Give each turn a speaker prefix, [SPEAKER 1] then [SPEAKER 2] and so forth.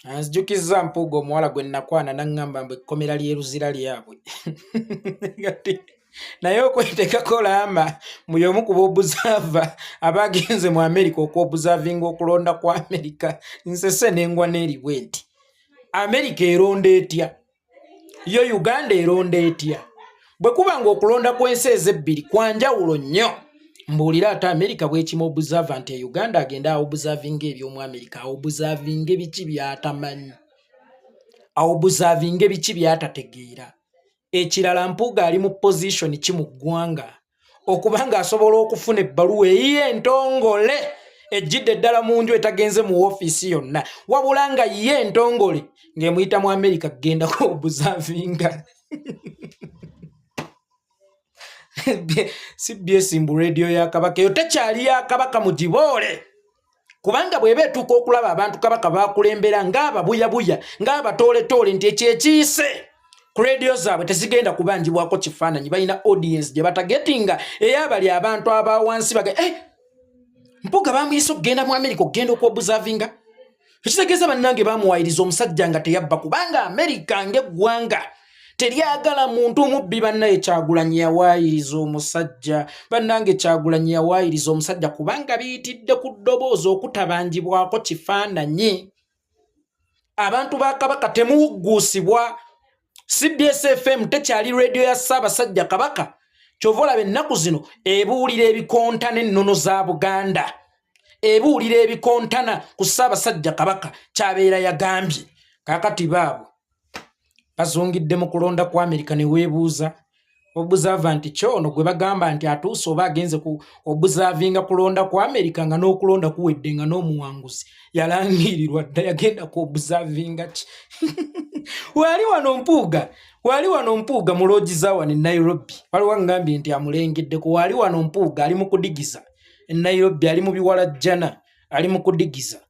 [SPEAKER 1] Anzijukiza Mpuuga omuwala gwe nakwana n'aŋŋamba mbu ekkomera ly'eruzira lyabwe. Naye okweteekako lamba mu y'omu ku b'obuzaava abagenze mu Amerika okwobuzavinga okulonda kwa Amerika. Nsese n'engwa n'eri bwe nti Amerika eronda etya? Yo Uganda eronda etya? Bwe kuba ng'okulonda kw'ensi ezebbiri kwa njawulo nnyo, mbuulira ate Amerika bw'ekima obuzaava nti Uganda agenda awobuzavinga eby'omu Amerika, awobuzavinga ebiki by'atamanyi, awobuzavinga ebiki by'atategeera. Ekirala Mpuuga ali mu position ki mu ggwanga okubanga asobola okufuna ebbaluwa eyiye entongole ejjidde ddala mu nju etagenze mu woofiisi yonna, wabula nga ye entongole ng'emuyita mu Amerika kgendako obuzavinga. CBS mbu radio ya Kabaka eyo tekyali ya Kabaka mugiboole, kubanga bw'eba etuuka okulaba abantu Kabaka bakulembera ng'ababuyabuya ng'abatooletoole nti ekyo ekiyise ku radio zaabwe tezigenda kubanjibwako kifaananyi, balina audience gye batagetinga eyabali abantu abawansi baga Mpuuga bamuyise okugenda mu Amerika okugenda okwobuzavinga. Ekitegeeza bannange bamuwayiriza omusajja nga teyabba, kubanga Amerika ng'eggwanga teryagala muntu mubbi. Bannaye Kyagulanyi yawaayiriza omusajja, bannange Kyagulanyi yawaayiriza omusajja kubanga biyitidde ku ddoboozi okutabanjibwako kifaananyi. Abantu ba Kabaka temuwugguusibwa. CBS FM tekyali radio ya Ssaabasajja Kabaka. Kyova olaba ennaku zino ebuulira ebikontana ennono za Buganda, ebuulira ebikontana ku Ssaabasajja Kabaka ky'abeera yagambye. Kaakati baabo bazungidde mu kulonda kwa Amerika ne weebuuza obuzaava nti kyono gwe bagamba nti atuuse oba agenze ku obuzavinga kulonda kwa Amerika nga n'okulonda kuwedde nga n'omuwanguzi yalangirirwa dda yagenda ku obuzavinga ki. Wali wano Mpuuga mu loogiza wano e Nairobi, waliwo ngambye nti amulengeddeko. Wali wano Mpuuga ali mu kudigiza e Nairobi, ali mu biwalajjana ali mu kudigiza.